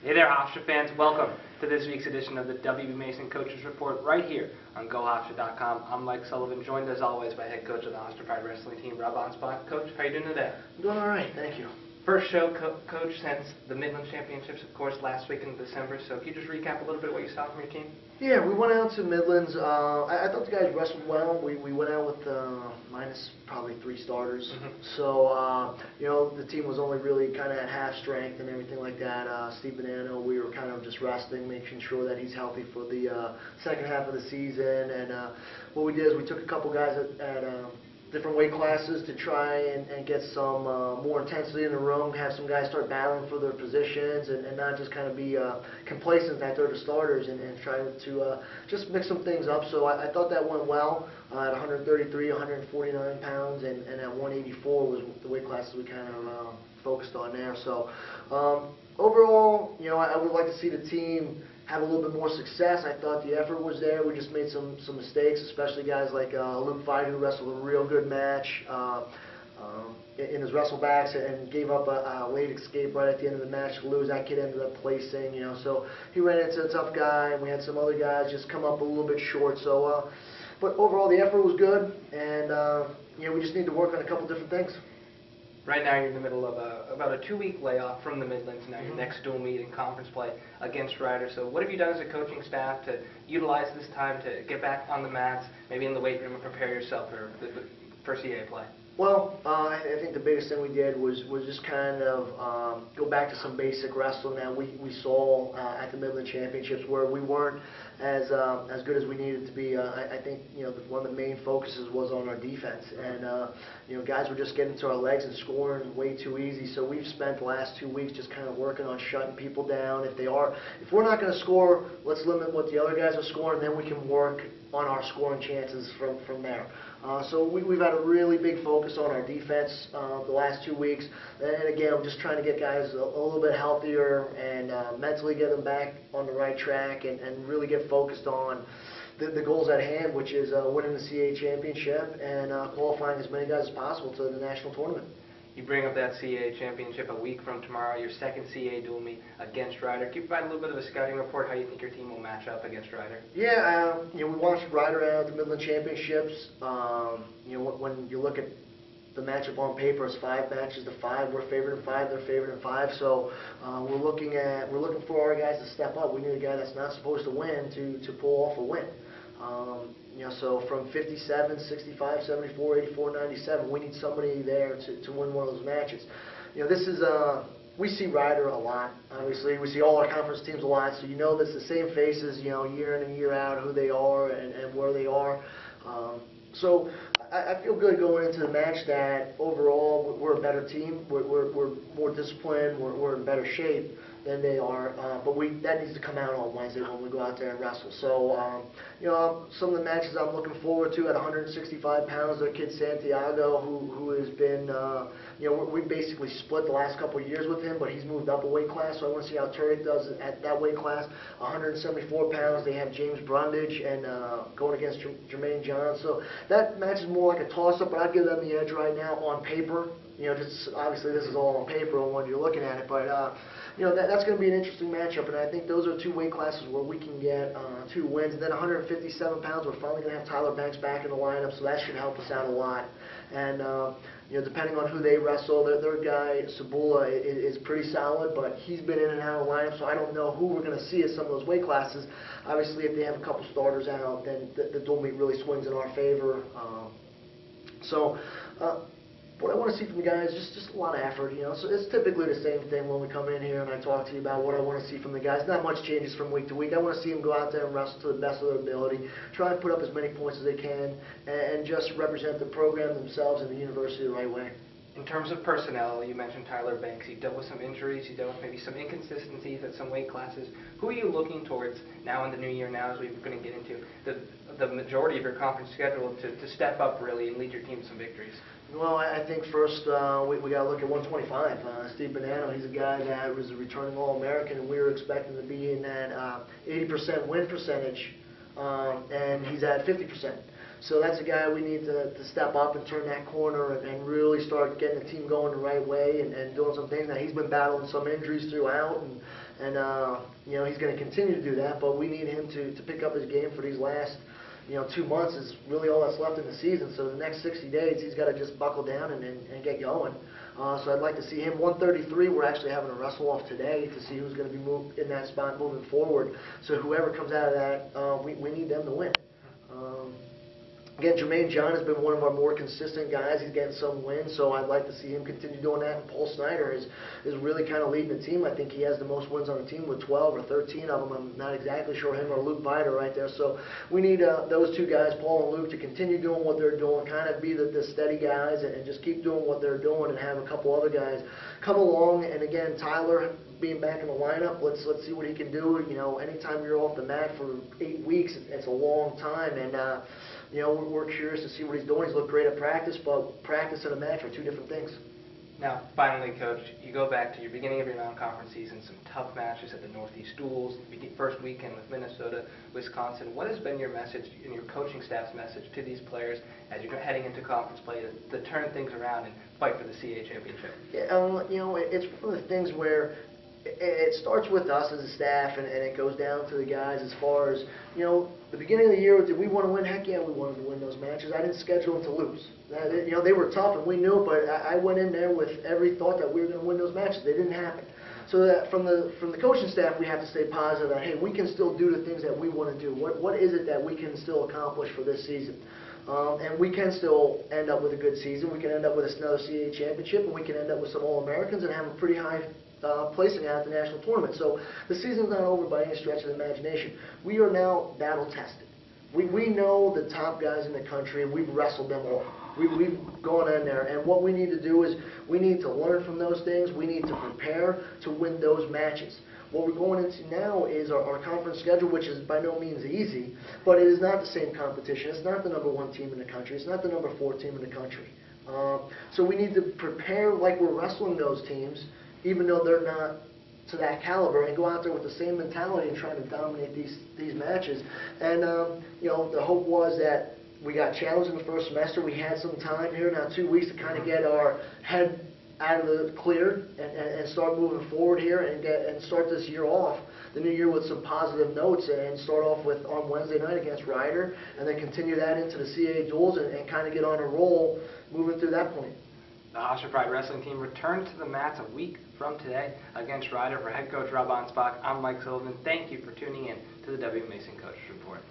Hey there, Hofstra fans. Welcome to this week's edition of the W.B. Mason Coaches Report right here on GoHofstra.com. I'm Mike Sullivan, joined as always by head coach of the Hofstra Pride Wrestling team, Rob Anspach. Coach, how are you doing today? I'm doing all right, thank you. First show, Coach, since the Midland Championships, of course, last week in December. So can you just recap a little bit what you saw from your team? Yeah, we went out to Midlands. I thought the guys wrestled well. We went out with minus probably 3 starters. So, the team was only really kind of at half strength and everything like that. Steve Bonanno, we were kind of just resting, making sure that he's healthy for the second half of the season. And what we did is we took a couple guys at different weight classes to try and get some more intensity in the room, have some guys start battling for their positions and not just kind of be complacent that they're the starters and try to just mix some things up. So I thought that went well at 133, 149 pounds, and at 184 was the weight classes we kind of focused on there. So overall, I would like to see the team have a little bit more success. I thought the effort was there. We just made some mistakes, especially guys like Luke Fight, who wrestled a real good match in his wrestlebacks and gave up a late escape right at the end of the match to lose. That kid ended up placing, so he ran into a tough guy, and we had some other guys just come up a little bit short. So, but overall the effort was good, and we just need to work on a couple different things. Right now you're in the middle of about a 2-week layoff from the Midlands. Now your next dual meet in conference play against Ryder. So what have you done as a coaching staff to utilize this time to get back on the mats, maybe in the weight room, and prepare yourself for CA play? Well, I think the biggest thing we did was just kind of go back to some basic wrestling that we saw at the Midland Championships, where we weren't as good as we needed to be. I think one of the main focuses was on our defense, and guys were just getting to our legs and scoring way too easy. So we've spent the last 2 weeks just kind of working on shutting people down. If we're not going to score, let's limit what the other guys are scoring, then we can work on our scoring chances from there. So we've had a really big focus on our defense the last 2 weeks, and again, I'm just trying to get guys a little bit healthier and mentally get them back on the right track and really get focused on the goals at hand, which is winning the CA championship and qualifying as many guys as possible to the national tournament. You bring up that CA championship a week from tomorrow, your second CA dual meet against Ryder. Can you provide a little bit of a scouting report how you think your team will match up against Ryder? Yeah, we watched Ryder out at the Midland Championships. When you look at the matchup on paper, it's 5 matches to 5. We're favored in 5. They're favored in 5. So we're looking for our guys to step up. We need a guy that's not supposed to win to pull off a win. So from 57, 65, 74, 84, 97, we need somebody there to win one of those matches. This is we see Ryder a lot. Obviously, we see all our conference teams a lot. So that's the same faces, year in and year out, who they are and where they are. So I feel good going into the match that overall we're a better team. We're more disciplined. We're in better shape than they are, but that needs to come out on Wednesday when we go out there and wrestle. So, some of the matches I'm looking forward to at 165 pounds, their kid Santiago, who has been, we basically split the last couple of years with him, but he's moved up a weight class, so I want to see how Turek does at that weight class. 174 pounds, they have James Brundage and going against Jermaine John. So that match is more like a toss-up, but I'd give them the edge right now on paper. Just obviously this is all on paper when you're looking at it, but that's going to be an interesting matchup, and I think those are 2 weight classes where we can get 2 wins. And then 157 pounds, we're finally going to have Tyler Banks back in the lineup, so that should help us out a lot. And depending on who they wrestle, their guy Sabula is pretty solid, but he's been in and out of the lineup, so I don't know who we're going to see as some of those weight classes. Obviously, if they have a couple starters out, then the dual meet really swings in our favor. What I want to see from the guys is just a lot of effort, So it's typically the same thing when we come in here and I talk to you about what I want to see from the guys. Not much changes from week to week. I want to see them go out there and wrestle to the best of their ability, try and put up as many points as they can, and just represent the program themselves and the university the right way. In terms of personnel, you mentioned Tyler Banks. He dealt with some injuries. He dealt with maybe some inconsistencies at some weight classes. Who are you looking towards now in the new year, now as we're going to get into the majority of your conference schedule to step up really and lead your team to some victories? Well, I think first we got to look at 125. Steve Bonanno, he's a guy that was a returning All-American, and we were expecting to be in that 80% win percentage, and he's at 50%. So that's a guy we need to step up and turn that corner and really start getting the team going the right way and doing some things. Now, he's been battling some injuries throughout, and you know, he's going to continue to do that, but we need him to pick up his game for these last, you know, 2 months is really all that's left in the season. So the next 60 days, he's got to just buckle down and get going. So I'd like to see him. 133, we're actually having a wrestle-off today to see who's going to be moved in that spot moving forward. So whoever comes out of that, we need them to win. Again, Jermaine John has been one of our more consistent guys. He's getting some wins, so I'd like to see him continue doing that. And Paul Snyder is really kind of leading the team. I think he has the most wins on the team with 12 or 13 of them. I'm not exactly sure, him or Luke Viter right there. So we need those two guys, Paul and Luke, to continue doing what they're doing, kind of be the steady guys and just keep doing what they're doing and have a couple other guys come along. And again, Tyler being back in the lineup, let's see what he can do. You know, anytime you're off the mat for 8 weeks, it's a long time. And you know, we're curious to see what he's doing. He's looked great at practice, but practice and a match are two different things. Now, finally, Coach, you go back to your beginning of your non-conference season, some tough matches at the Northeast Duels, first weekend with Minnesota, Wisconsin. What has been your message and your coaching staff's message to these players as you're heading into conference play to turn things around and fight for the CA championship? Yeah, you know, it's one of the things where it starts with us as a staff, and it goes down to the guys as far as, you know, the beginning of the year, did we want to win? Heck yeah, we wanted to win those matches. I didn't schedule them to lose. You know, they were tough, and we knew it, but I went in there with every thought that we were going to win those matches. They didn't happen. So that from the coaching staff, we have to stay positive that, hey, we can still do the things that we want to do. What is it that we can still accomplish for this season? And we can still end up with a good season. We can end up with another CAA championship, and we can end up with some All-Americans and have a pretty high placing at the national tournament. So the season's not over by any stretch of the imagination. We are now battle-tested. We know the top guys in the country, and we've wrestled them all. We've gone in there, and what we need to do is we need to learn from those things. We need to prepare to win those matches. What we're going into now is our conference schedule, which is by no means easy, but it is not the same competition. It's not the #1 team in the country. It's not the #4 team in the country. So we need to prepare like we're wrestling those teams, even though they're not to that caliber, and go out there with the same mentality and trying to dominate these matches. And you know, the hope was that we got challenged in the first semester. We had some time here, now 2 weeks, to kind of get our head out of the clear and start moving forward here and start this year off, the new year, with some positive notes, and start off with on Wednesday night against Ryder, and then continue that into the CAA duels and kind of get on a roll moving through that point. The Hofstra Pride wrestling team returns to the mats a week from today against Ryder. For head coach Rob Anspach, I'm Mike Sullivan. Thank you for tuning in to the W. Mason Coaches Report.